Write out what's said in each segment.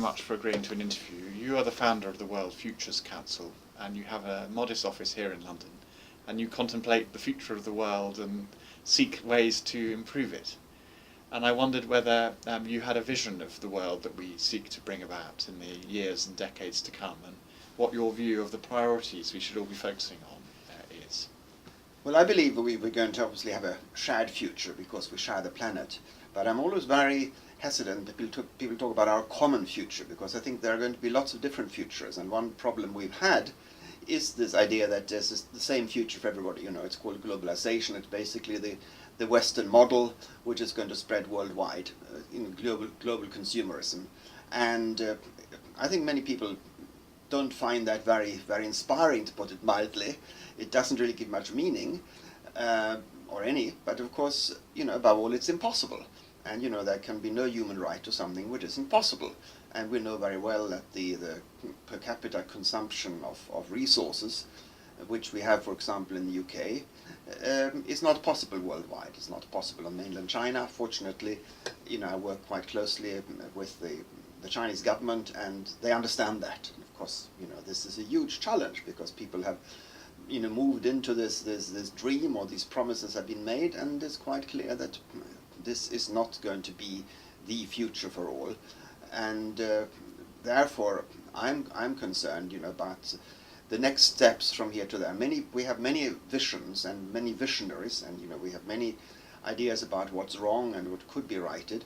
much for agreeing to an interview. You are the founder of the World Futures Council, and you have a modest office here in London, and you contemplate the future of the world and seek ways to improve it. And I wondered whether you had a vision of the world that we seek to bring about in the years and decades to come, and what your view of the priorities we should all be focusing on is. Well, I believe we're going to obviously have a shared future because we share the planet. But I'm always very hesitant that people talk about our common future, because I think there are going to be lots of different futures. And one problem we've had is this idea that there's the same future for everybody. You know, it's called globalization. It's basically the Western model, which is going to spread worldwide, global consumerism. And I think many people don't find that very, very inspiring, to put it mildly. It doesn't really give much meaning, or any, but of course, above all, it's impossible. And there can be no human right to something which is impossible. And we know very well that the per capita consumption of resources, which we have, for example, in the UK, is not possible worldwide. It's not possible on mainland China. Fortunately, I work quite closely with the Chinese government, and they understand that. And of course, this is a huge challenge, because people have moved into this dream, or these promises have been made, and it's quite clear that this is not going to be the future for all. And therefore I'm concerned about the next steps from here to there. We have many visions and many visionaries, and we have many ideas about what's wrong and what could be righted.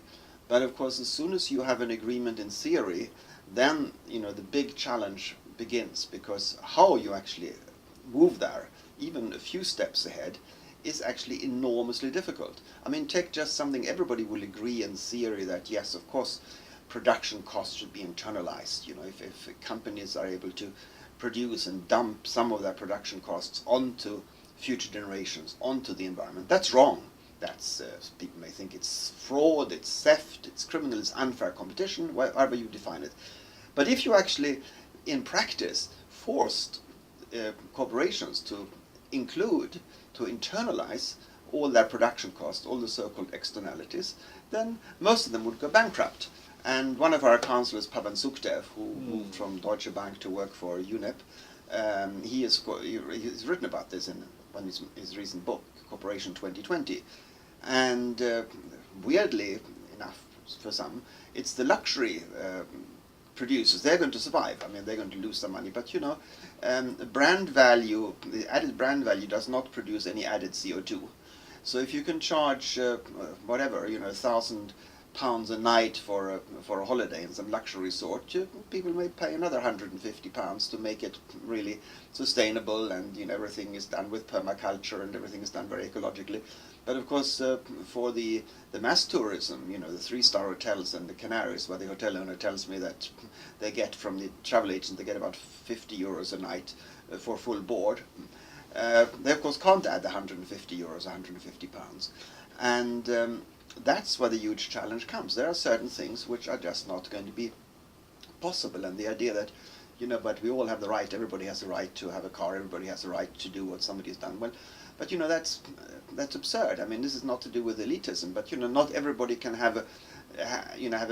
But of course, as soon as you have an agreement in theory, then the big challenge begins, because how you actually move there, even a few steps ahead, is actually enormously difficult. I mean, take just something everybody will agree in theory, that yes, of course, production costs should be internalized. If companies are able to produce and dump some of their production costs onto future generations, onto the environment, that's wrong. That's people may think it's fraud, it's theft, it's criminal, it's unfair competition, however you define it. But if you actually, in practice, forced corporations to include, to internalize all their production costs, all the so-called externalities, then most of them would go bankrupt. And one of our councillors, Pavan Sukhdev, who moved from Deutsche Bank to work for UNEP, he's written about this in his recent book, Corporation 2020. And weirdly enough, for some, it's the luxury producers. They're going to survive. I mean, they're going to lose some money, but brand value, the added brand value, does not produce any added CO2. So if you can charge whatever, £1,000 a night for a holiday in some luxury resort, people may pay another £150 to make it really sustainable, and everything is done with permaculture, and everything is done very ecologically. But of course, for the mass tourism, the 3-star hotels and the Canaries, where the hotel owner tells me that they get from the travel agent, they get about €50 a night for full board. They of course can't add the €150, £150, and that's where the huge challenge comes. There are certain things which are just not going to be possible, and the idea that but we all have the right, everybody has the right to have a car, everybody has the right to do what somebody has done. Well, but that's absurd. I mean, this is not to do with elitism, but not everybody can have a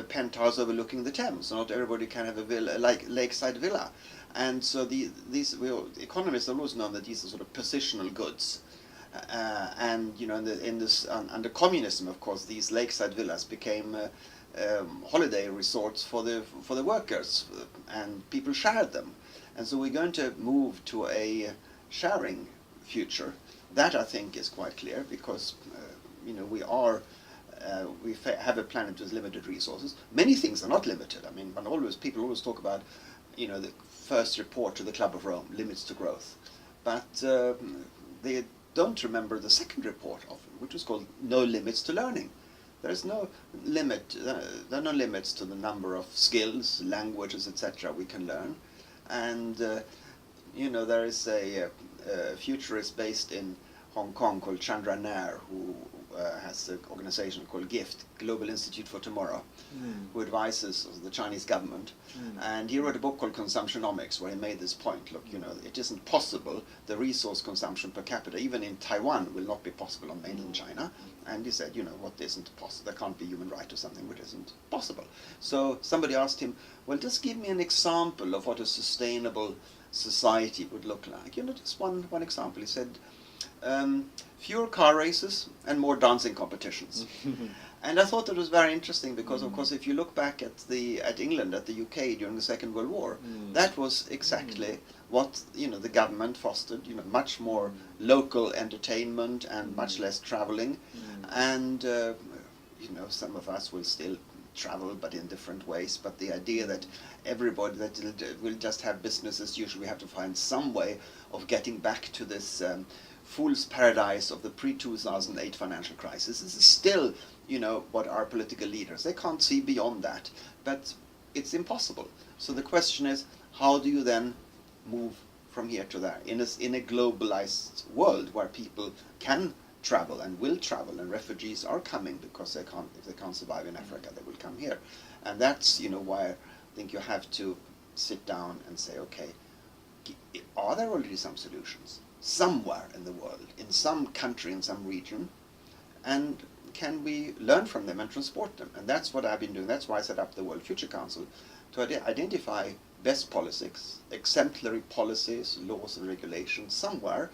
penthouse overlooking the Thames. Not everybody can have a villa, like lakeside villa. And so economists have always known that these are sort of positional goods. And under communism, of course, these lakeside villas became holiday resorts for the workers, and people shared them. And so we're going to move to a sharing future. That, I think, is quite clear, because we have a planet with limited resources. Many things are not limited. I mean, people always talk about the first report to the Club of Rome, limits to growth, but they don't remember the second report often, which was called No Limits to Learning. There's no limit. There are no limits to the number of skills, languages, etc. we can learn, and there is a futurist based in Hong Kong called Chandra Nair, who has an organization called GIFT, Global Institute for Tomorrow, who advises the Chinese government. And he wrote a book called Consumptionomics, where he made this point, look, you know, it isn't possible, the resource consumption per capita, even in Taiwan, will not be possible on mainland China. And he said, you know, what isn't possible, there can't be human right or something which isn't possible. So somebody asked him, well, just give me an example of what a sustainable society would look like. You know, just one example. He said, fewer car races and more dancing competitions. And I thought that was very interesting because, of course, if you look back at England, at the UK during the Second World War, that was exactly what, you know, the government fostered. You know, much more local entertainment and much less traveling, and you know, some of us will still travel, but in different ways. But the idea that everybody that will just have business as usual, we have to find some way of getting back to this fool's paradise of the pre-2008 financial crisis. This is still, you know, what our political leaders, they can't see beyond that, but it's impossible. So the question is, how do you then move from here to there in a globalized world where people can travel and will travel, and refugees are coming because if they can't survive in Africa, they will come here. And that's, you know, why I think you have to sit down and say, okay, are there already some solutions somewhere in the world, in some country, in some region, and can we learn from them and transport them? And that's what I've been doing. That's why I set up the World Future Council, to identify best policies, exemplary policies, laws and regulations somewhere,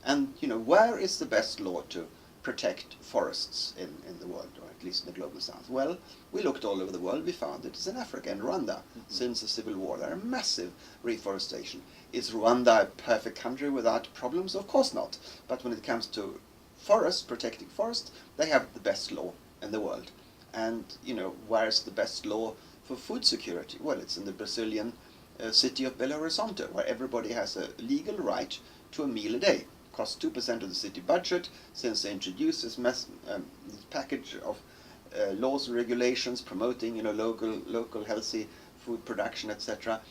and, you know, where is the best law to protect forests in the world, or at least in the global south? Well, we looked all over the world, we found it is in Africa, in Rwanda. Since the civil war, there are massive reforestation. Is Rwanda a perfect country without problems? Of course not. But when it comes to forests, protecting forests, they have the best law in the world. And, you know, where's the best law for food security? Well, it's in the Brazilian city of Belo Horizonte, where everybody has a legal right to a meal a day. Costs 2% of the city budget. Since they introduced this package of laws and regulations promoting, you know, local healthy food production, etc.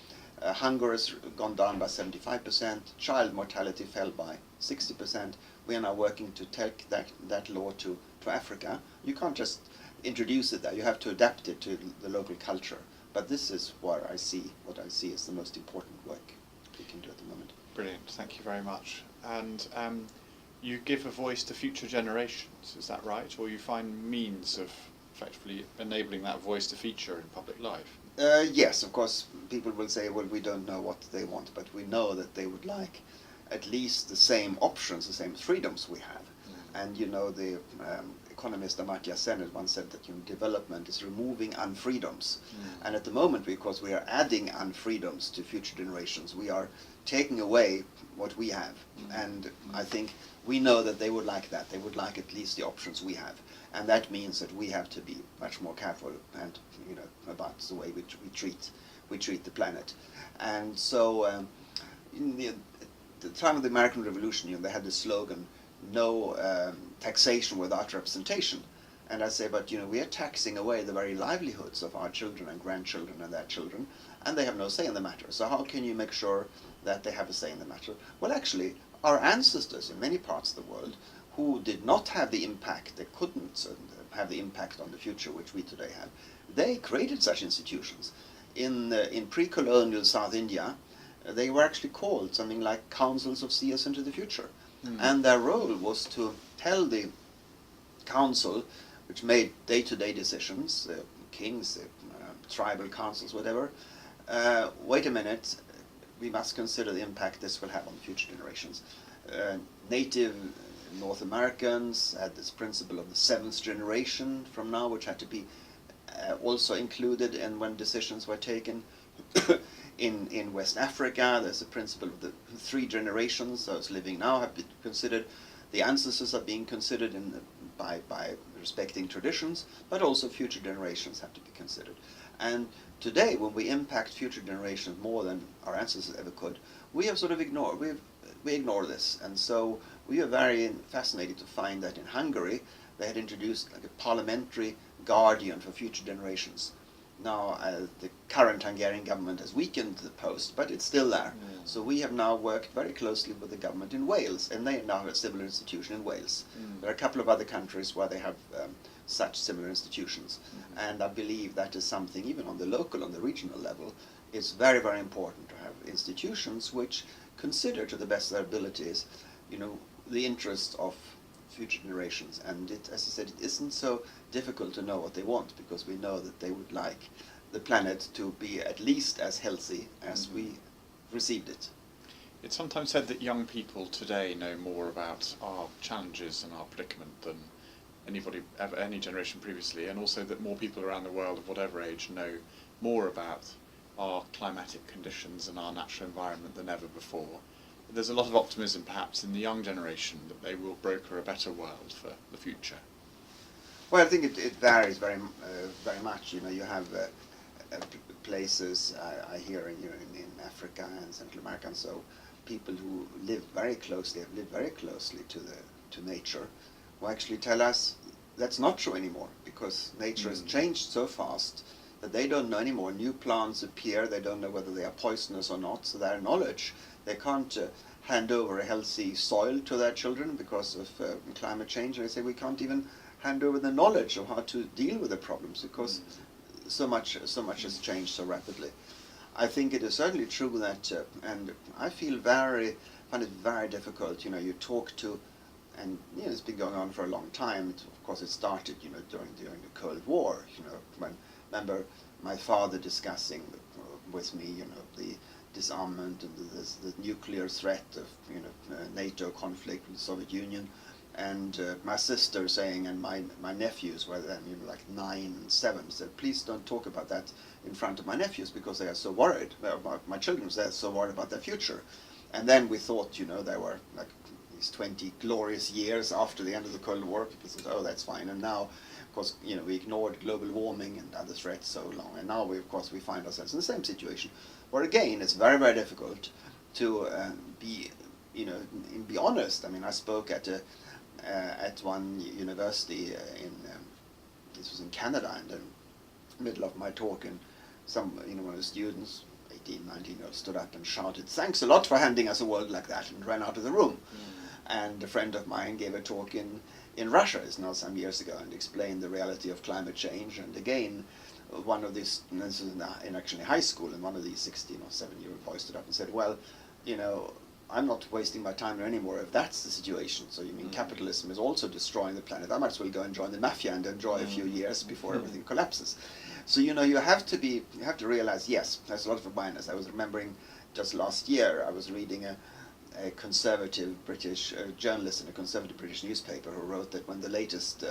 Hunger has gone down by 75%. Child mortality fell by 60%. We are now working to take that law to Africa. You can't just introduce it there. You have to adapt it to the local culture. But this is what I see as the most important work we can do at the moment. Brilliant, thank you very much. And you give a voice to future generations, is that right? Or you find means of effectively enabling that voice to feature in public life? Yes, of course, people will say, well, we don't know what they want, but we know that they would like at least the same options, the same freedoms we have. And, you know, the economist Amartya Sen has once said that, you know, development is removing unfreedoms. And at the moment, because we are adding unfreedoms to future generations, we are taking away what we have. And I think we know that they would like that. They would like at least the options we have. And that means that we have to be much more careful and, you know, about the way we treat the planet. And so in the time of the American Revolution, you know, they had the slogan, no taxation without representation. And I say, but, you know, we are taxing away the very livelihoods of our children and grandchildren and their children, and they have no say in the matter. So how can you make sure that they have a say in the matter? Well, actually, our ancestors in many parts of the world who did not have the impact, they couldn't have the impact on the future which we today have, they created such institutions. In pre-colonial South India, they were actually called something like councils of seers into the future. And their role was to tell the council, which made day-to-day decisions, kings, tribal councils, whatever, wait a minute, we must consider the impact this will have on future generations. Native North Americans had this principle of the seventh generation from now, which had to be also included in when decisions were taken. In West Africa, there's a principle of the 3 generations. Those living now have been considered. The ancestors are being considered by respecting traditions, but also future generations have to be considered. And today, when we impact future generations more than our ancestors ever could, we have sort of we ignore this. And so we are very fascinated to find that in Hungary, they had introduced like a parliamentary guardian for future generations, now the current Hungarian government has weakened the post, but it's still there. Mm. So we have now worked very closely with the government in Wales, and they now have a similar institution in Wales. Mm. There are a couple of other countries where they have such similar institutions, and I believe that is something, even on the local, on the regional level, it's very, very important to have institutions which consider to the best of their abilities, the interests of future generations. And it, as I said, it isn't so difficult to know what they want, because we know that they would like the planet to be at least as healthy as we received it. It's sometimes said that young people today know more about our challenges and our predicament than any generation previously, and also that more people around the world of whatever age know more about our climatic conditions and our natural environment than ever before. There's a lot of optimism perhaps in the young generation that they will broker a better world for the future. Well, I think it varies very much. You have places I hear in Africa and Central America, and so people who live very closely, have lived very closely to nature, will actually tell us that's not true anymore, because nature has changed so fast that they don't know anymore. New plants appear, they don't know whether they are poisonous or not, so their knowledge, they can't hand over a healthy soil to their children because of climate change. They say we can't even hand over the knowledge of how to deal with the problems, because so much has changed so rapidly. I think it is certainly true that, and I find it very difficult. You talk to, and it's been going on for a long time. Of course, it started, during the Cold War. When remember my father discussing with me, the disarmament and the nuclear threat of, NATO conflict with the Soviet Union, and my sister saying, and my nephews were then, like 9 and 7, said, please don't talk about that in front of my nephews, because they are so worried about my children. They're so worried about their future. And then we thought, they were like these 20 glorious years after the end of the Cold War. People said, oh, that's fine. And now, of course, we ignored global warming and other threats so long. And now, we find ourselves in the same situation, where again, it's very, very difficult to be honest. I mean, I spoke at one university this was in Canada, and in the middle of my talk, and one of the students, 18, 19-year-olds, stood up and shouted, "Thanks a lot for handing us a world like that," and ran out of the room. And a friend of mine gave a talk in Russia, it's now some years ago, and explained the reality of climate change. And again, one of these, this is in actually high school, and one of these 16 or 17-year-old boys stood up and said, well, I'm not wasting my time anymore if that's the situation. So you mean capitalism is also destroying the planet? I might as well go and join the mafia and enjoy a few years before everything collapses. So you have to realize, yes, there's a lot of awareness. I was remembering just last year, I was reading a conservative British journalist in a conservative British newspaper who wrote that when the latest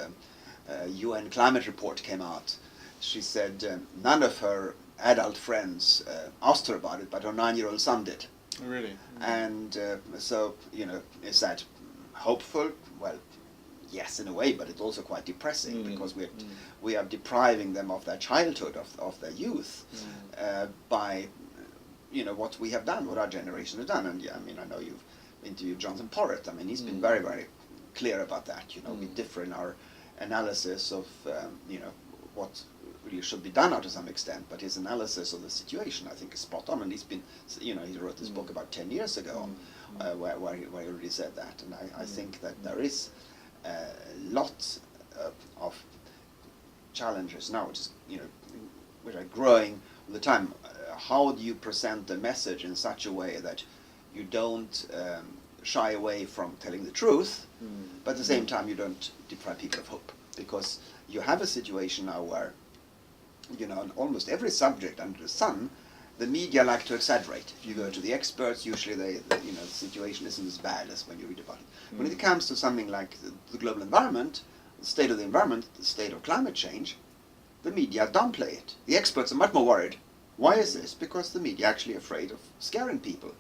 UN climate report came out, she said none of her adult friends asked her about it, but her 9-year-old son did. Really? And so, is that hopeful? Well, yes, in a way, but it's also quite depressing, because we are depriving them of their childhood, of their youth, by what we have done, what our generation has done. And yeah, I mean, I know you've interviewed Jonathan Porritt. I mean, he's been very, very clear about that. We differ in our analysis of what really should be done now to some extent, but his analysis of the situation, I think, is spot on. And he's been, he wrote this book about 10 years ago, where he already said that. And I think that there is lots of challenges now, which are growing all the time. How do you present the message in such a way that you don't shy away from telling the truth, but at the same time you don't deprive people of hope? Because you have a situation now where, on almost every subject under the sun, the media like to exaggerate. If you go to the experts, usually the situation isn't as bad as when you read about it. When it comes to something like the global environment, the state of the environment, the state of climate change, the media downplay it. The experts are much more worried. Why is this? Because the media are actually afraid of scaring people.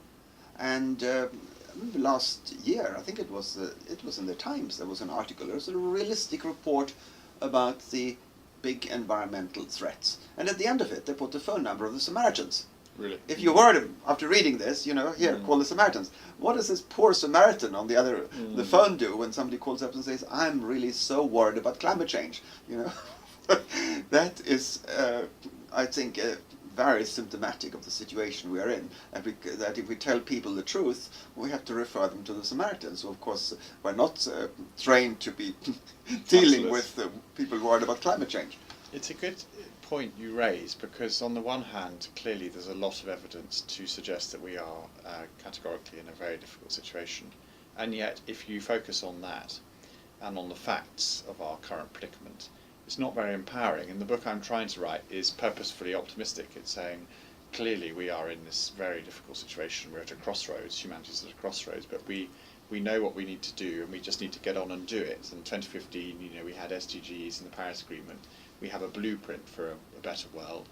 And I remember last year, I think it was in the Times, there was an article, there was a realistic report about the big environmental threats. And at the end of it, they put the phone number of the Samaritans. Really? If you're worried after reading this, here, call the Samaritans. What does this poor Samaritan on the phone do when somebody calls up and says, I'm really so worried about climate change? That is I think, very symptomatic of the situation we are in. That if we tell people the truth, we have to refer them to the Samaritans. So of course, we're not trained to be dealing with people worried about climate change. It's a good point you raise, because on the one hand, clearly there's a lot of evidence to suggest that we are categorically in a very difficult situation. And yet, if you focus on that and on the facts of our current predicament, it's not very empowering. And the book I'm trying to write is purposefully optimistic. It's saying, clearly we are in this very difficult situation. We're at a crossroads, humanity's at a crossroads, but we know what we need to do, and we just need to get on and do it. In 2015, you know, we had SDGs and the Paris Agreement. We have a blueprint for a better world.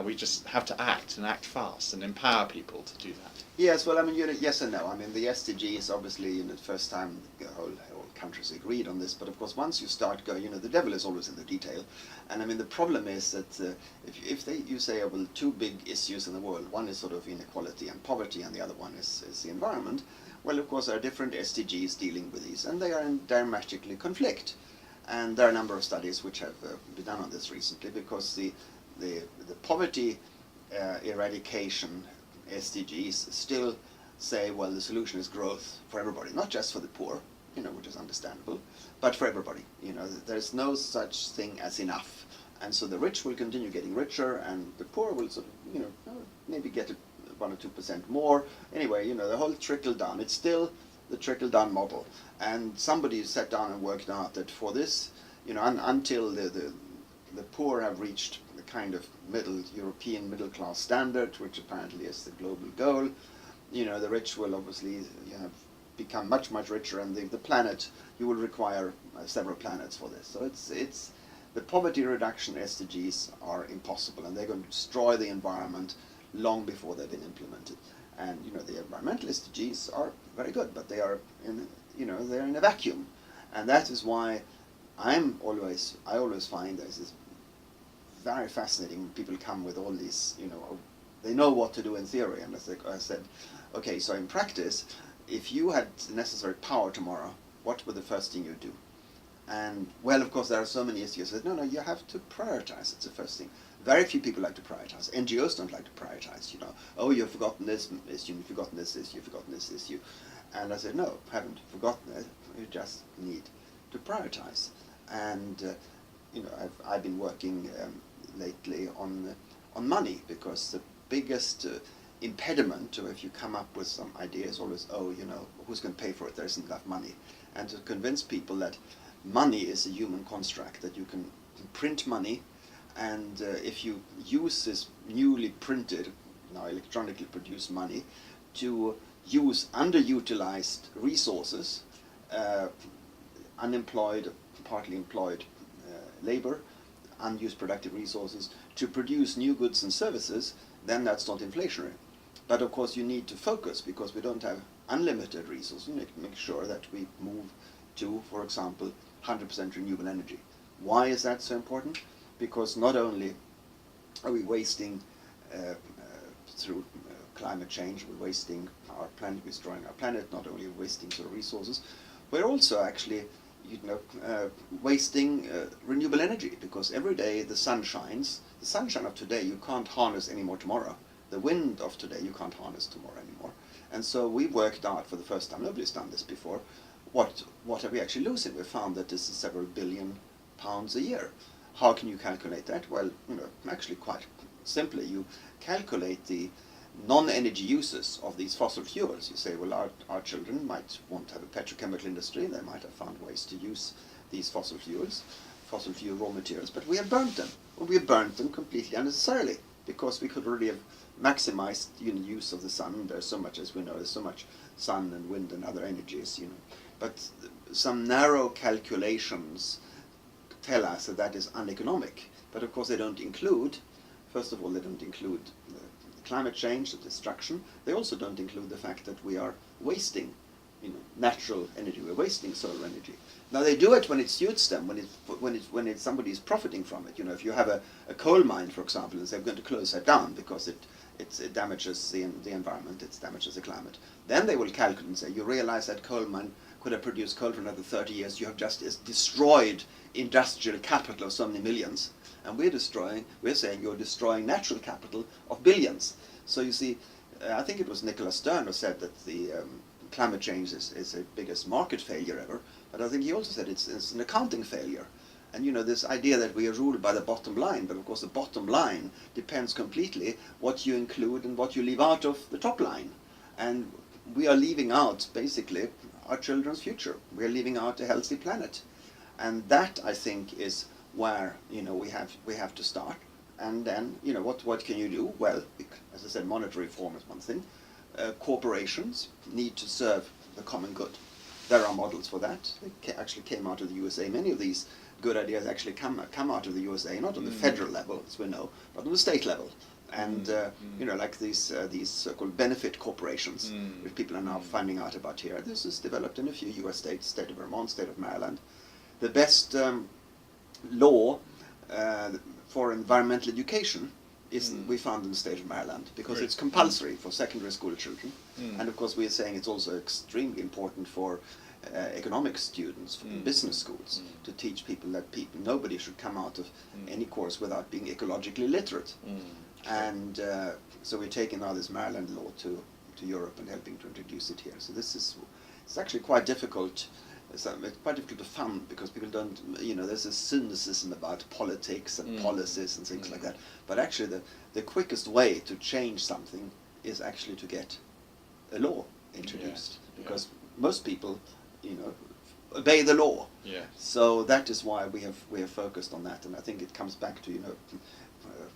We just have to act, and act fast, and empower people to do that. Yes, well, I mean, yes and no. I mean, the SDGs, obviously, the first time the whole countries agreed on this, but of course, once you start going, the devil is always in the detail. And I mean, the problem is that if you say, oh, well, two big issues in the world, one is sort of inequality and poverty, and the other one is the environment, well, of course, there are different SDGs dealing with these, and they are in diametrically conflict. And there are a number of studies which have been done on this recently, because the poverty eradication SDGs still say, well, the solution is growth for everybody, not just for the poor, which is understandable, but for everybody. There's no such thing as enough. And so the rich will continue getting richer, and the poor will sort of, maybe get 1 or 2% more. Anyway, the whole trickle down, it's still the trickle down model. And somebody sat down and worked out that for this, until the poor have reached the kind of European middle class standard, which apparently is the global goal, the rich will obviously become much, much richer, and the planet, you will require several planets for this. So it's the poverty reduction SDGs are impossible, and they're going to destroy the environment long before they've been implemented. And the environmental SDGs are very good, but they are they're in a vacuum, and that is why I always find this is very fascinating when people come with all these, they know what to do in theory, and as I said, okay, so in practice, if you had necessary power tomorrow, what would the first thing you do? And, well, of course, there are so many issues that, no, you have to prioritize. It's the first thing. Very few people like to prioritize. NGOs don't like to prioritize, Oh, you've forgotten this issue, you've forgotten this issue, you've forgotten this issue. And I said, no, I haven't forgotten it. You just need to prioritize. And, I've been working lately on money, because the biggest impediment to, if you come up with some ideas, always, who's going to pay for it? There isn't enough money. And to convince people that money is a human construct, that you can print money, and if you use this newly printed, now electronically produced money, to use underutilized resources, unemployed, partly employed labor, unused productive resources, to produce new goods and services, then that's not inflationary. But of course you need to focus, because we don't have unlimited resources. We need to make sure that we move to, for example, 100% renewable energy. Why is that so important? Because not only are we wasting through climate change, we're wasting our planet, we're destroying our planet, not only wasting sort of resources, we're also actually wasting renewable energy, because every day the sun shines. The sunshine of today you can't harness anymore tomorrow. The wind of today you can't harness tomorrow anymore. And so we worked out for the first time, nobody's done this before, what are we actually losing? We found that this is several billion pounds a year. How can you calculate that? Well, actually quite simply, you calculate the non-energy uses of these fossil fuels. You say, well, our children might want to have a petrochemical industry, they might have found ways to use these fossil fuels, fossil fuel raw materials, but we have burnt them. Well, we have burnt them completely unnecessarily, because we could already have maximized use of the sun. There's so much, as we know, there's so much sun and wind and other energies, But some narrow calculations tell us that that is uneconomic. But of course they don't include, first of all, they don't include climate change, the destruction. They also don't include the fact that we are wasting natural energy. We're wasting solar energy. Now they do it when it suits them, when somebody is profiting from it. If you have a coal mine, for example, and say, we're going to close that down because it damages the environment, it damages the climate. Then they will calculate and say, you realize that coal mine could have produced coal for another 30 years. You have just destroyed industrial capital of so many millions. and we're saying you're destroying natural capital of billions. So you see, I think it was Nicholas Stern who said that the climate change is the biggest market failure ever, but I think he also said it's an accounting failure. And this idea that we are ruled by the bottom line, but of course the bottom line depends completely what you include and what you leave out of the top line. And we are leaving out basically our children's future. We are leaving out a healthy planet. And that, I think, is where we have to start. And then what can you do? Well, as I said, monetary reform is one thing. Corporations need to serve the common good. There are models for that. They actually came out of the USA. Many of these good ideas actually come out of the USA, not on the federal level, as we know, but on the state level. And like these so-called benefit corporations, which people are now finding out about here. This is developed in a few U.S. states: state of Vermont, state of Maryland. The best law for environmental education we found in the state of Maryland, because it's compulsory for secondary school children. And of course we are saying it's also extremely important for economics students, for business schools, to teach people that nobody should come out of any course without being ecologically literate. And so we're taking now this Maryland law to Europe and helping to introduce it here. So it's actually quite difficult. It's quite difficult to fund, because people don't, there's a cynicism about politics and policies and things like that. But actually the quickest way to change something is actually to get a law introduced, because most people, obey the law. So that is why we have focused on that, and I think it comes back to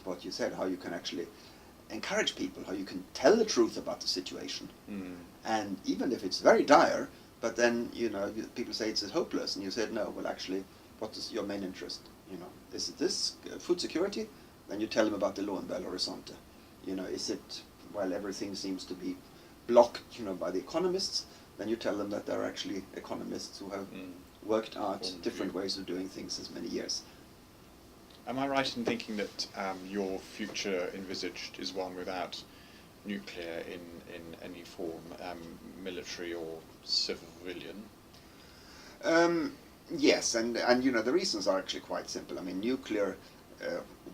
what you said, how you can actually encourage people, how you can tell the truth about the situation, and even if it's very dire. But then, people say it's hopeless, and you said, no, well, actually, what is your main interest? Is it this food security? Then you tell them about the law in Belo Horizonte. Is it, well, everything seems to be blocked, by the economists? Then you tell them that there are actually economists who have worked out different ways of doing things as many years. Am I right in thinking that your future envisaged is one without nuclear in any form, military or civilian? Yes, and the reasons are actually quite simple. I mean, nuclear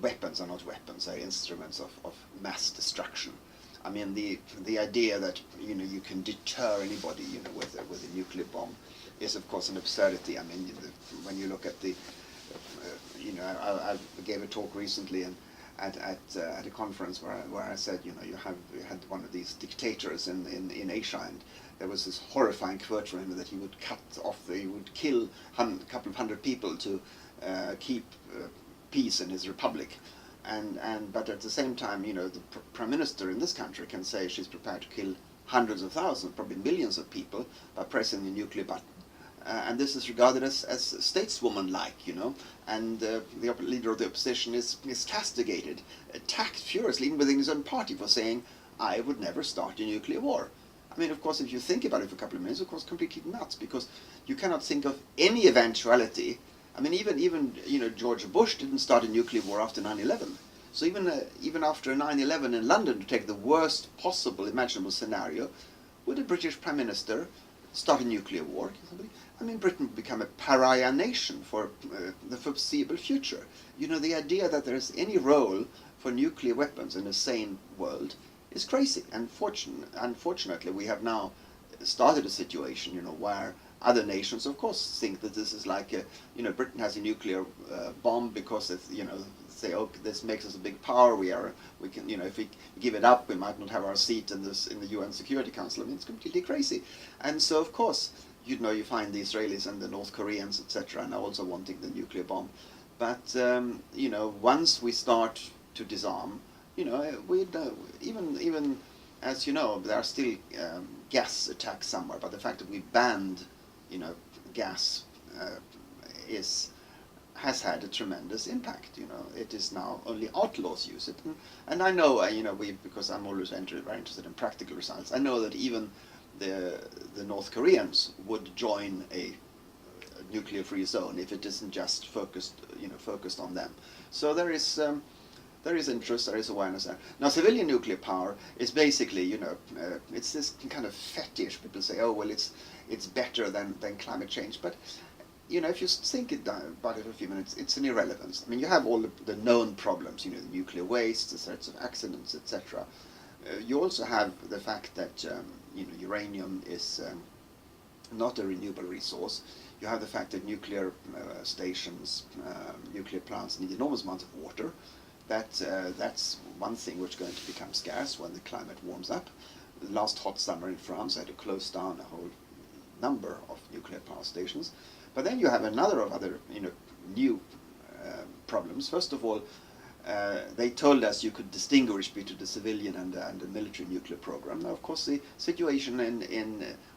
weapons are not weapons; they're instruments of mass destruction. I mean, the idea that you can deter anybody with a nuclear bomb is of course an absurdity. I mean, when you look at the I gave a talk recently and at a conference where I said, you had one of these dictators in Asia, and there was this horrifying quote from him that he would he would kill a couple of hundred people to keep peace in his republic, but at the same time, the prime minister in this country can say she's prepared to kill hundreds of thousands, probably millions of people by pressing the nuclear button. And this is regarded as stateswoman-like, and the leader of the opposition is castigated, attacked furiously, even within his own party, for saying, I would never start a nuclear war. I mean, of course, if you think about it for a couple of minutes, of course, completely nuts, because you cannot think of any eventuality. I mean, even George Bush didn't start a nuclear war after 9/11. So even after 9/11 in London, to take the worst possible imaginable scenario, would a British Prime Minister start a nuclear war? I mean, Britain would become a pariah nation for the foreseeable future. The idea that there is any role for nuclear weapons in a sane world is crazy. And unfortunately, we have now started a situation, where other nations, of course, think that this is like Britain has a nuclear bomb because it's, say, oh, this makes us a big power. We can, if we give it up, we might not have our seat in the UN Security Council. I mean, it's completely crazy. And so, of course, you find the Israelis and the North Koreans, etc., and also wanting the nuclear bomb. But once we start to disarm, even as there are still gas attacks somewhere. But the fact that we banned, gas has had a tremendous impact. It is now only outlaws use it, and I know, because I'm always very interested in practical results. I know that even the North Koreans would join a nuclear-free zone if it isn't just focused on them. So there is interest, there is awareness there. Now, civilian nuclear power is basically, it's this kind of fetish. People say, oh, well, it's better than climate change, but if you think about it for a few minutes, it's an irrelevance. I mean, you have all the known problems, the nuclear waste, the threats of accidents, etc. You also have the fact that uranium is not a renewable resource. You have the fact that nuclear stations, nuclear plants need enormous amounts of water. That's one thing which is going to become scarce when the climate warms up. The last hot summer in France had to close down a whole number of nuclear power stations. But then you have another of other new problems. First of all, they told us you could distinguish between the civilian and the military nuclear program. Now, of course, the situation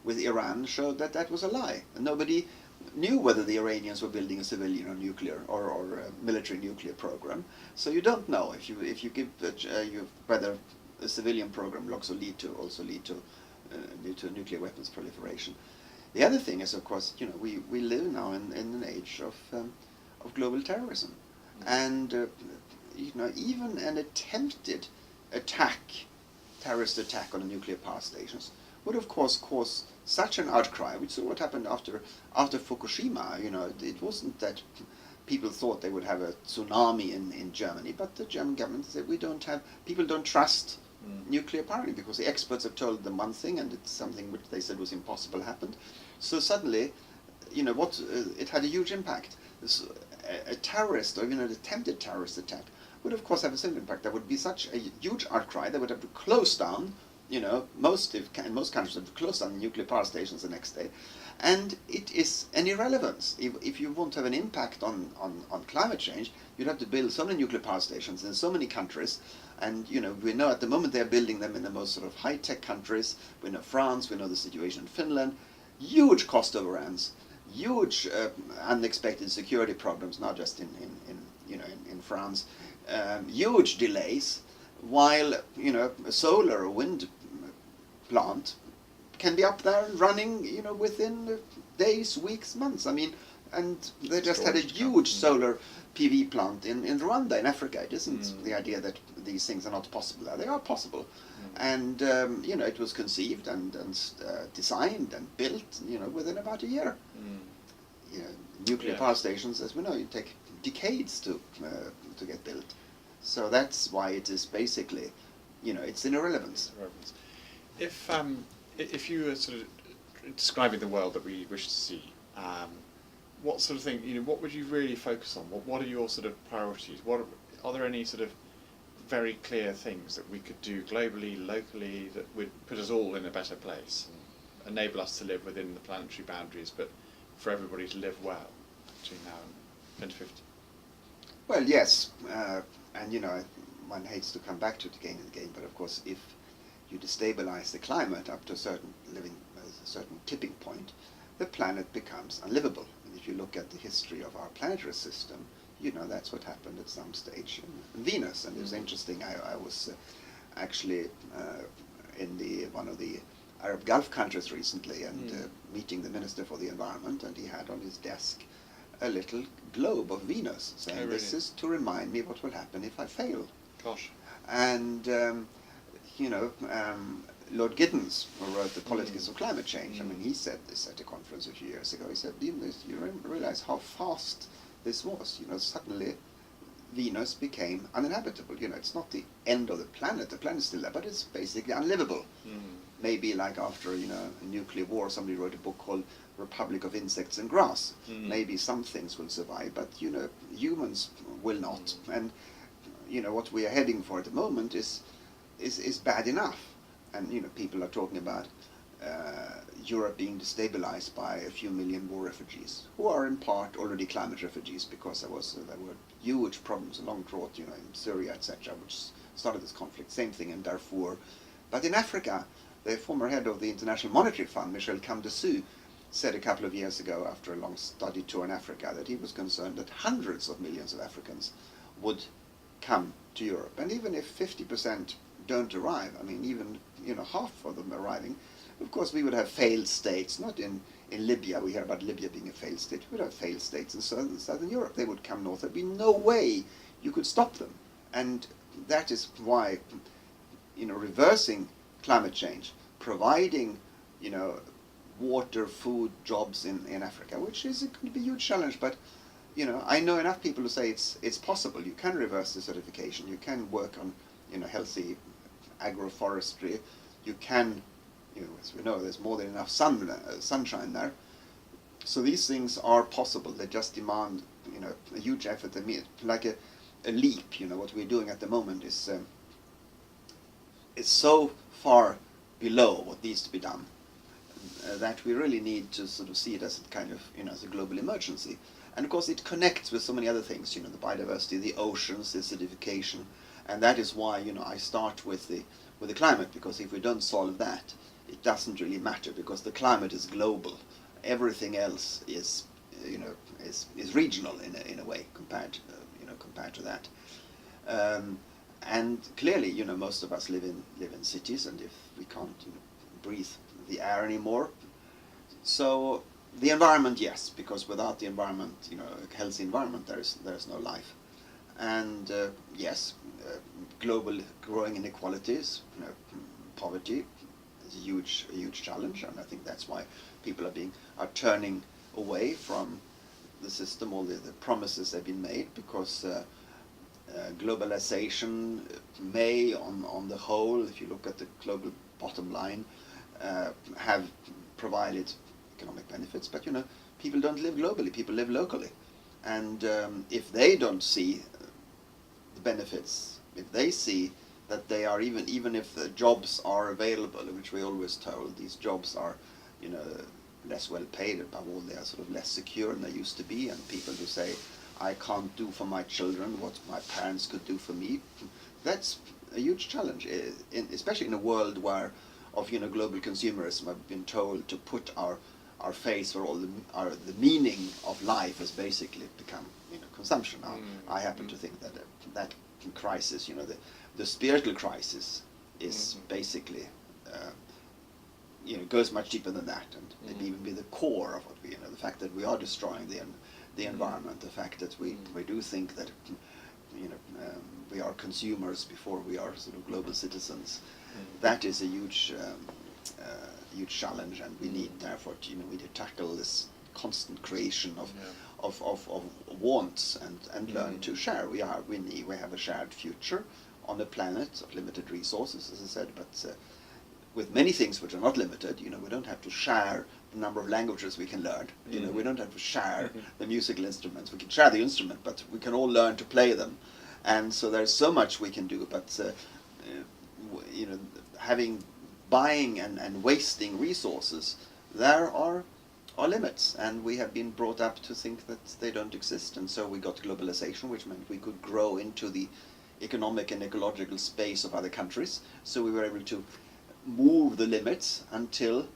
with Iran showed that that was a lie. And nobody knew whether the Iranians were building a civilian or nuclear or a military nuclear program. So you don't know if you give whether a civilian program will also lead to nuclear weapons proliferation. The other thing is, of course, we live now in an age of global terrorism, and even an attempted terrorist attack on the nuclear power stations would, of course, cause such an outcry. We saw what happened after Fukushima. It wasn't that people thought they would have a tsunami in Germany, but the German government said people don't trust nuclear power because the experts have told them one thing and it's something which they said was impossible happened. So suddenly, it had a huge impact. A terrorist or even an attempted terrorist attack would of course have a similar impact. There would be such a huge outcry. They would have to close down, in most countries have to close down the nuclear power stations the next day. And it is an irrelevance. If you want to have an impact on climate change, you'd have to build so many nuclear power stations in so many countries. And we know at the moment they're building them in the most sort of high-tech countries. We know France, we know the situation in Finland. Huge cost overruns, huge unexpected security problems, not just in France. Huge delays, while a solar or wind plant can be up there and running within days, weeks, months. I mean, and they just had a huge solar PV plant in Rwanda in Africa. It isn't the idea that these things are not possible. They are possible, and it was conceived and designed and built within about a year. Nuclear power stations, as we know, it take decades to get built. So that's why it is basically, it's an irrelevance. If you were sort of describing the world that we wish to see, what sort of thing, what would you really focus on? What are your sort of priorities? Are there any sort of very clear things that we could do globally, locally, that would put us all in a better place and enable us to live within the planetary boundaries, but for everybody to live well between now and 2050? Well, yes, and one hates to come back to it again and again, but of course if you destabilize the climate up to a certain tipping point, the planet becomes unlivable. And if you look at the history of our planetary system, that's what happened at some stage in Venus. And it was interesting, I was actually in one of the Arab Gulf countries recently and meeting the Minister for the Environment, and he had on his desk a little globe of Venus saying, really? This is to remind me what will happen if I fail. Gosh. And Lord Giddens, who wrote The Politics of Climate Change, I mean, he said this at a conference a few years ago. He said, you realize how fast this was. Suddenly Venus became uninhabitable. It's not the end of the planet's still there, but it's basically unlivable. Maybe like after, a nuclear war, somebody wrote a book called Republic of Insects and Grass. Maybe some things will survive, but, humans will not. And, what we are heading for at the moment is bad enough. And, people are talking about Europe being destabilized by a few million war refugees, who are in part already climate refugees, because there were huge problems, a long drought, in Syria, etc., which started this conflict. Same thing in Darfur. But in Africa, the former head of the International Monetary Fund, Michel Camdessus, said a couple of years ago, after a long study tour in Africa, that he was concerned that hundreds of millions of Africans would come to Europe. And even if 50% don't arrive, I mean, even half of them arriving, of course we would have failed states, not in Libya. We hear about Libya being a failed state. We would have failed states in southern Europe. They would come north. There'd be no way you could stop them. And that is why, reversing climate change, providing, water, food, jobs in Africa, which is going to be a huge challenge. But you know, I know enough people who say it's possible. You can reverse desertification. You can work on, you know, healthy agroforestry. You can, you know, as we know, there's more than enough sunshine there. So these things are possible. They just demand, you know, a huge effort. I mean, like a leap. You know, what we're doing at the moment is so far below what needs to be done that we really need to sort of see it as a kind of, you know, as a global emergency. And of course, it connects with so many other things. You know, the biodiversity, the oceans, the acidification, and that is why, you know, I start with the climate, because if we don't solve that, it doesn't really matter, because the climate is global. Everything else is, you know, is regional in a way compared to that. And clearly, you know, most of us live in cities, and if we can't, you know, breathe the air anymore, so the environment, yes, because without the environment, you know, a healthy environment, there is no life. And yes, global growing inequalities, you know, poverty is a huge challenge, and I think that's why people are turning away from the system, all the promises they've been made, because globalization may, on the whole, if you look at the global bottom line, have provided economic benefits, but you know, people don't live globally, people live locally. And if they don't see the benefits, if they see that they are, even if the jobs are available, which we always told, these jobs are, you know, less well paid, above all they are sort of less secure than they used to be, and people who say, I can't do for my children what my parents could do for me, that's a huge challenge, especially in a world where, of, you know, global consumerism, I've been told to put our face for all the meaning of life has basically become, you know, consumption. Now, I happen to think that that crisis, you know, the spiritual crisis is basically, you know, goes much deeper than that, and maybe even be the core of what we, you know, the fact that we are destroying the environment, the fact that we do think that, you know, we are consumers before we are sort of global citizens. That is a huge challenge, and we need, therefore, to, you know, we need to tackle this constant creation of wants and learn to share. We have a shared future on a planet of limited resources, as I said, but with many things which are not limited. You know, we don't have to share the number of languages we can learn. You know, we don't have to share the musical instruments. We can share the instrument, but we can all learn to play them. And so there's so much we can do, but you know, buying and wasting resources, there are limits, and we have been brought up to think that they don't exist. And so we got globalization, which meant we could grow into the economic and ecological space of other countries. So we were able to move the limits until,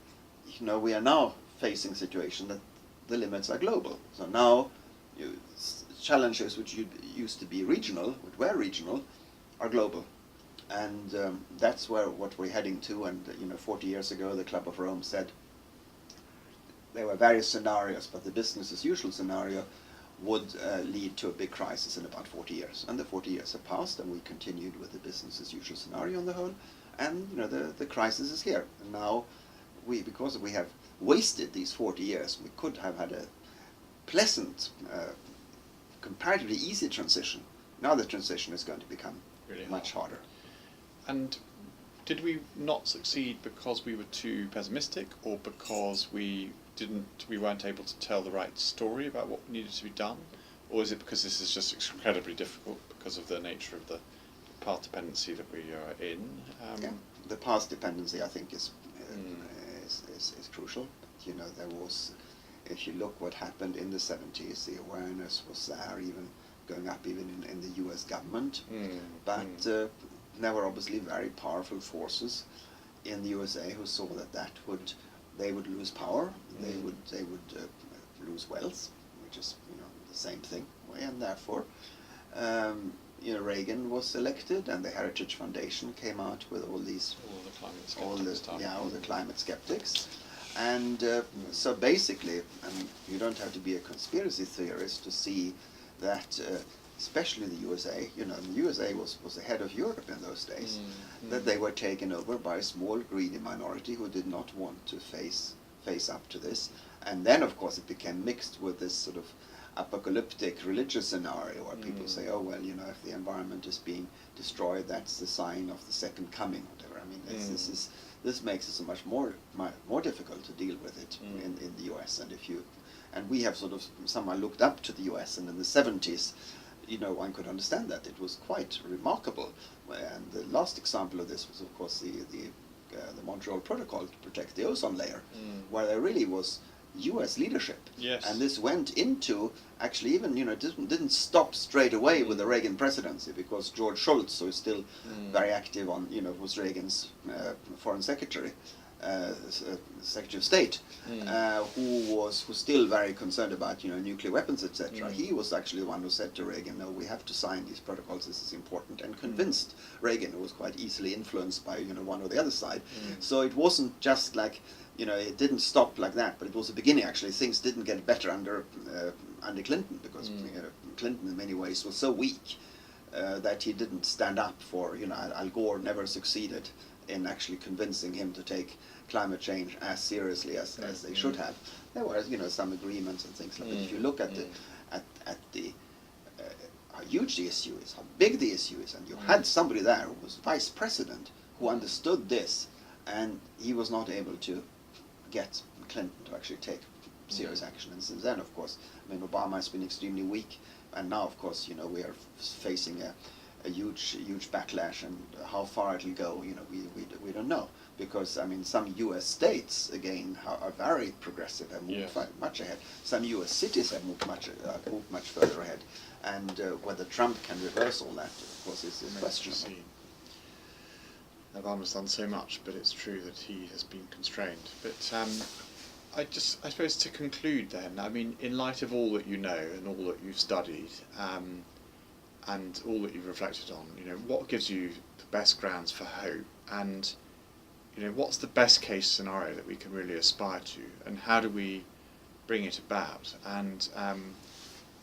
you know, we are now facing a situation that the limits are global. So now challenges which used to be regional, which were regional, are global. And that's what we're heading to. And you know, 40 years ago, the Club of Rome said there were various scenarios, but the business as usual scenario would lead to a big crisis in about 40 years. And the 40 years have passed, and we continued with the business as usual scenario on the whole. And you know, the crisis is here. And now, because we have wasted these 40 years, we could have had a pleasant, comparatively easy transition. Now the transition is going to become really much harder. And did we not succeed because we were too pessimistic, or because we weren't able to tell the right story about what needed to be done, or is it because this is just incredibly difficult because of the nature of the path dependency that we are in? Yeah, the path dependency, I think, is crucial. You know, there was, if you look what happened in the 70s, the awareness was there, even going up even in the US government, but there were obviously very powerful forces in the USA who saw that they would lose power, they would lose wealth, which is, you know, the same thing, and therefore you know, Reagan was elected, and the Heritage Foundation came out with all the climate skeptics, and so basically, and you don't have to be a conspiracy theorist to see that. Especially the USA, you know, the USA was the head of Europe in those days, that they were taken over by a small greedy minority who did not want to face face up to this. And then, of course, it became mixed with this sort of apocalyptic religious scenario where people say, oh, well, you know, if the environment is being destroyed, that's the sign of the second coming, whatever. I mean, this makes it so much more difficult to deal with it in the US. And we have sort of somehow looked up to the US, and in the 70s, you know, one could understand that. It was quite remarkable. And the last example of this was, of course, the Montreal Protocol to protect the ozone layer, where there really was US leadership. Yes. And this went into, actually even, you know, didn't stop straight away with the Reagan presidency, because George Shultz, who is still very active on, you know, was Reagan's foreign secretary, Secretary of State, who was still very concerned about, you know, nuclear weapons, etc. He was actually the one who said to Reagan, no, we have to sign these protocols, this is important, and convinced Reagan, who was quite easily influenced by, you know, one or the other side. So it wasn't just like, you know, it didn't stop like that, but it was a beginning. Actually, things didn't get better under Clinton, because Clinton in many ways was so weak that he didn't stand up for, you know, Al Gore never succeeded in actually convincing him to take climate change as seriously as they should have. There were, you know, some agreements and things like that. If you look at the how huge the issue is, how big the issue is, and you had somebody there who was vice president who understood this, and he was not able to get Clinton to actually take serious action. And since then, of course, I mean, Obama has been extremely weak, and now, of course, you know, we are facing a huge backlash, and how far it'll go, you know, we don't know, because I mean, some U.S. states again are very progressive, have moved much ahead. Some U.S. cities have moved much further ahead, and whether Trump can reverse all that, of course, is questionable. Obama's done so much, but it's true that he has been constrained. But I suppose to conclude then, I mean, in light of all that you know and all that you've studied, and all that you've reflected on, you know, what gives you the best grounds for hope, and, you know, what's the best case scenario that we can really aspire to, and how do we bring it about, and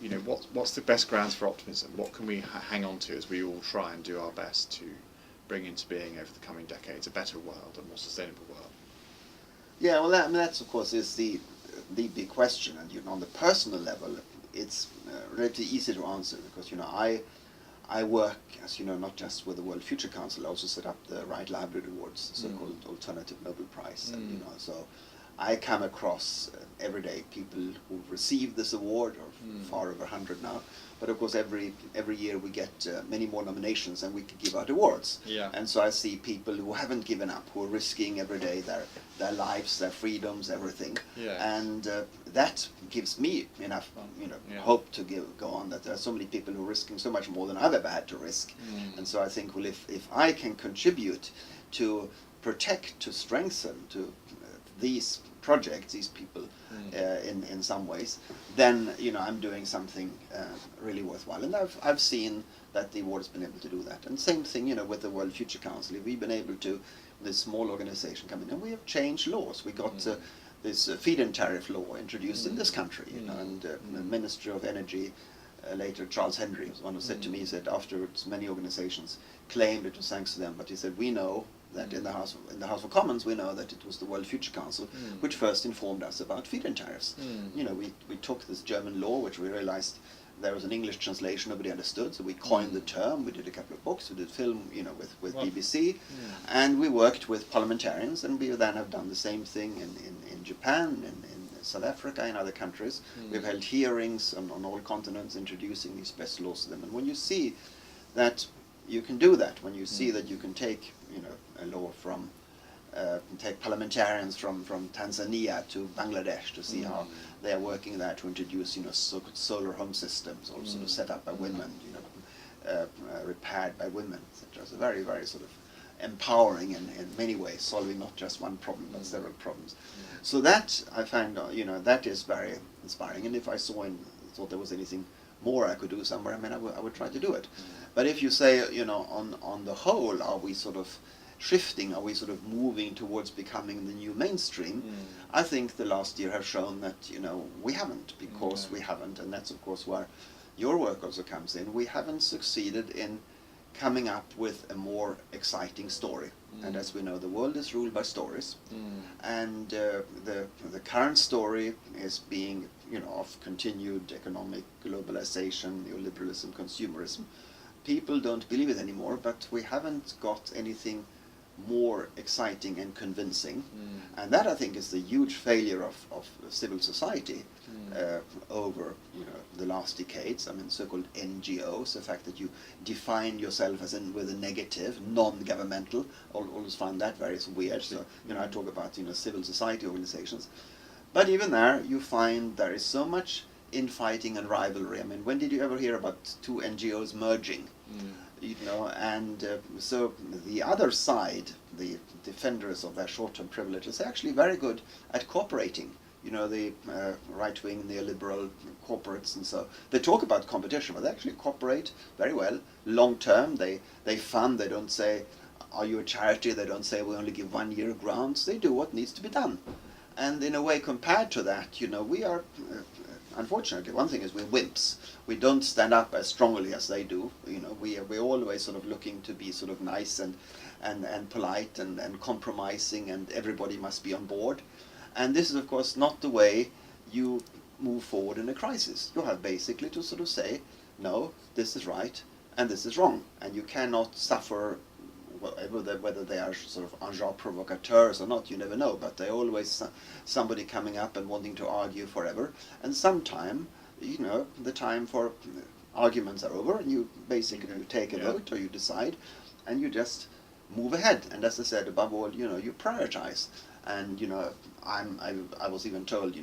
you know, what's the best grounds for optimism? What can we hang on to as we all try and do our best to bring into being over the coming decades a better world, a more sustainable world? Yeah, well, that's of course is the big question, and you know, on the personal level, it's relatively easy to answer, because you know, I work, as you know, not just with the World Future Council. I also set up the Right Livelihood Awards, the so-called Alternative Nobel Prize, and you know, so I come across every day people who receive this award, or far over 100 now. But of course, every year we get many more nominations than we can give out awards. Yeah. And so I see people who haven't given up, who are risking every day their lives, their freedoms, everything. Yeah. And that gives me enough, you know, hope to go on. That there are so many people who are risking so much more than I've ever had to risk. And so I think, well, if I can contribute to protect, to strengthen, to these projects, these people, in some ways, then you know, I'm doing something really worthwhile. And I've seen that the award has been able to do that. And same thing, you know, with the World Future Council. We've been able to, this small organization come in, and we have changed laws. We got this feed-in tariff law introduced in this country, you know, and the Ministry of Energy, later Charles Henry was one who said to me, he said, afterwards many organizations claimed it was thanks to them, but he said, we know that in the House of Commons, we know that it was the World Future Council which first informed us about feed-in tariffs. You know, we took this German law, which we realized there was an English translation nobody understood, so we coined the term. We did a couple of books, we did film, you know, with BBC, and we worked with parliamentarians, and we then have done the same thing in Japan, in South Africa, in other countries. We've held hearings on all continents introducing these best laws to them. And when you see that you can do that, when you see that you can take, you know, a law from, take parliamentarians from Tanzania to Bangladesh to see how they are working there to introduce, you know, solar home systems, all sort of set up by women, you know, repaired by women, etc. So very, very sort of empowering and in many ways solving not just one problem but several problems. So that I find, you know, that is very inspiring. And if I thought there was anything more I could do somewhere, I mean, I would try to do it. But if you say, you know, on the whole, are we sort of shifting? Are we sort of moving towards becoming the new mainstream? I think the last year has shown that, you know, we haven't, because we haven't, and that's of course where your work also comes in. We haven't succeeded in coming up with a more exciting story. And as we know, the world is ruled by stories. Mm. And the current story is being, of continued economic globalization, neoliberalism, consumerism. People don't believe it anymore, but we haven't got anything more exciting and convincing. And that, I think, is the huge failure of civil society over the last decades. I mean, so-called NGOs, the fact that you define yourself as with a negative, non-governmental, always find that very weird. So, I talk about civil society organizations. But even there, you find there is so much infighting and rivalry. I mean, when did you ever hear about two NGOs merging? And so the other side, the defenders of their short-term privileges, are actually very good at cooperating. The right-wing neoliberal corporates and so, they talk about competition, but they actually cooperate very well. Long-term, they fund, they don't say, are you a charity? They don't say, we only give 1 year grants. They do what needs to be done. And in a way, compared to that, we are, unfortunately, one thing is we're wimps. We don't stand up as strongly as they do. We're always sort of looking to be sort of nice and polite and compromising, and everybody must be on board. And this is, of course, not the way you move forward in a crisis. You have basically to sort of say, no, this is right and this is wrong. And you cannot suffer, whether they are sort of agents provocateurs or not, you never know. But they're always somebody coming up and wanting to argue forever. And sometime, the time for arguments are over, and you basically you take a vote or you decide, and you just move ahead. And as I said, above all, you prioritize. And I was even told,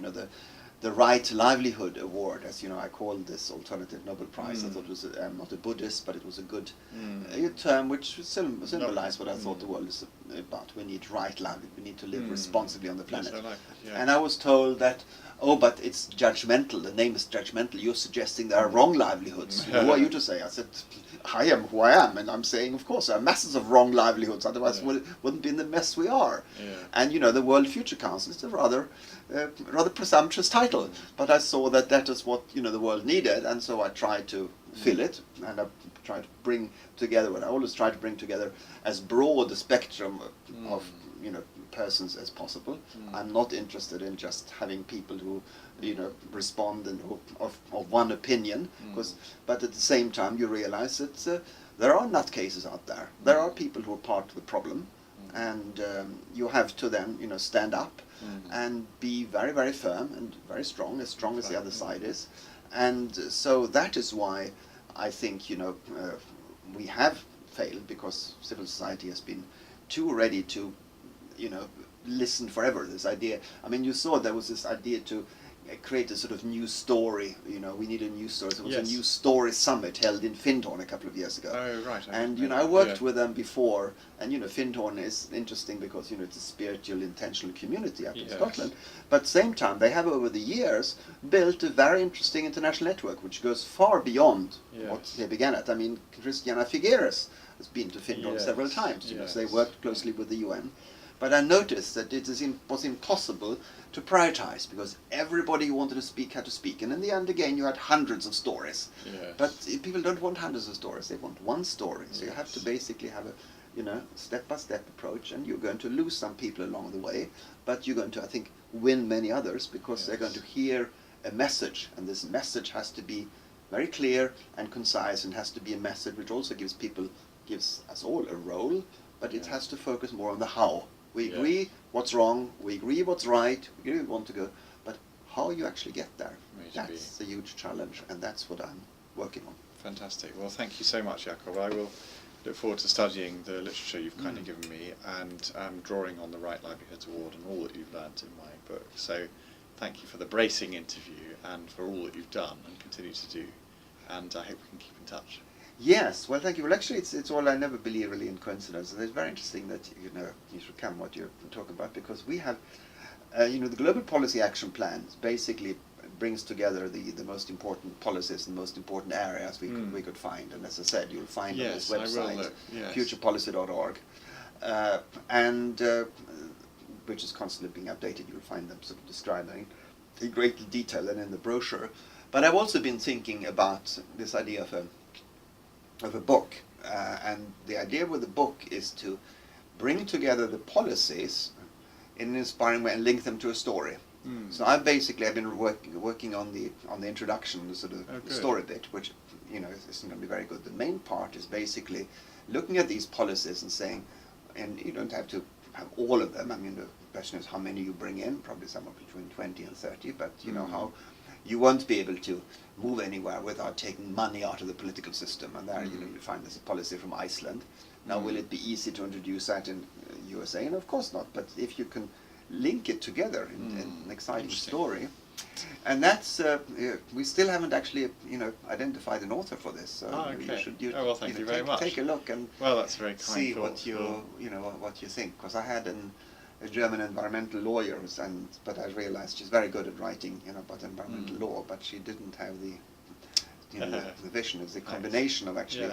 the Right Livelihood Award, as I called this Alternative Nobel Prize. I thought it was not a Buddhist, but it was a good term which symbolized what I thought the world is about. We need right livelihood. We need to live responsibly on the planet. Yes, I like it, And I was told that, but it's judgmental. The name is judgmental. You're suggesting there are wrong livelihoods. Who are you to say? I said, I am who I am, and I'm saying, of course, there are masses of wrong livelihoods. Otherwise, we wouldn't be in the mess we are. And the World Future Council is a rather presumptuous title, but I saw that is what the world needed, and so I tried to fill it, and I tried to bring together what I always try to bring together, as broad a spectrum of persons as possible. I'm not interested in just having people who respond and of one opinion, but at the same time you realize that there are nutcases out there. There are people who are part of the problem, and you have to then stand up and be very, very firm and very strong as the other side is. And so that is why I think we have failed, because civil society has been too ready to listen forever. This idea, I mean, you saw there was this idea to create a sort of new story. We need a new story. There was a new story summit held in Findhorn a couple of years ago. Oh, right. And I worked with them before, and Findhorn is interesting because it's a spiritual, intentional community up in Scotland. But at the same time, they have over the years built a very interesting international network which goes far beyond what they began at. I mean, Christiana Figueres has been to Findhorn several times. So they worked closely with the UN. But I noticed that it was impossible to prioritize, because everybody who wanted to speak had to speak. And in the end, again, you had hundreds of stories. But people don't want hundreds of stories. They want one story. So you have to basically have a step-by-step approach, and you're going to lose some people along the way. But you're going to, I think, win many others, because they're going to hear a message. And this message has to be very clear and concise, and has to be a message which also gives us all a role, but it has to focus more on the how. We agree what's wrong, we agree what's right, we agree we want to go, but how you actually get there, that's a huge challenge, and that's what I'm working on. Fantastic. Well, thank you so much, Jakob. I will look forward to studying the literature you've kindly given me, and drawing on the Right Livelihood Award and all that you've learnt in my book. So thank you for the bracing interview and for all that you've done and continue to do, and I hope we can keep in touch. Yes, well, thank you. Well, actually, it's all, I never believe really in coincidence. And it's very interesting that you should come what you're talking about, because we have, the Global Policy Action Plan basically brings together the most important policies and most important areas we could find. And as I said, you'll find on this website, futurepolicy.org, and which is constantly being updated. You'll find them sort of describing in great detail and in the brochure. But I've also been thinking about this idea of a book, and the idea with the book is to bring together the policies in an inspiring way and link them to a story. So I've been working on the introduction, the sort of story bit, which isn't going to be very good. The main part is basically looking at these policies and saying, and you don't have to have all of them. I mean, the question is how many you bring in, probably somewhere between 20 and 30, but you know how you won't be able to move anywhere without taking money out of the political system, and there you find there's a policy from Iceland. Now will it be easy to introduce that in USA? And of course not, but if you can link it together in an exciting story. And that's we still haven't actually identified an author for this. So okay. well, thank you very much. Take a look and that's very kind. See what you think. Because I had a German environmental lawyer, but I realized she's very good at writing about environmental law, but she didn't have the vision. It's a combination of actually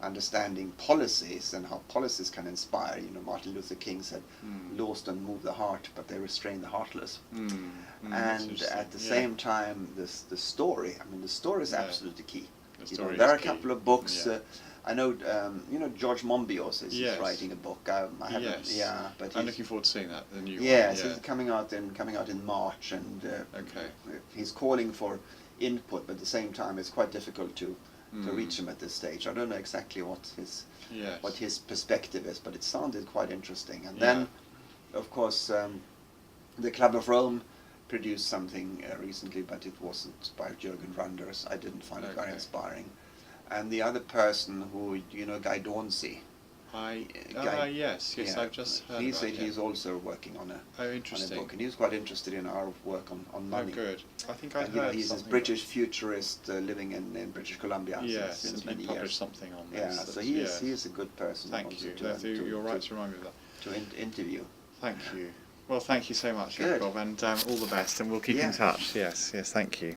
understanding policies and how policies can inspire. Martin Luther King said, laws don't move the heart, but they restrain the heartless. And at the same time, the story. I mean, the story is absolutely key. There are a couple of books. I know, George Monbiot is writing a book. I haven't. Yeah, but I'm looking forward to seeing that. The new one. Yes, it's coming out in March, and he's calling for input, but at the same time, it's quite difficult to reach him at this stage. I don't know exactly what his perspective is, but it sounded quite interesting. And then, of course, the Club of Rome produced something recently, but it wasn't by Jürgen Randers. I didn't find it very inspiring. And the other person who, Guy Dauncey. Yes, I've just heard about him. He's also working on a book, and he's quite interested in our work on money. Oh, good. I think I've heard he's a British futurist living in British Columbia since many years. He published something on this. Yeah, so he is a good person. Thank you. You're right to remind me of that. To interview. Thank you. Well, thank you so much, Jakob, and all the best, and we'll keep in touch. Yes, thank you.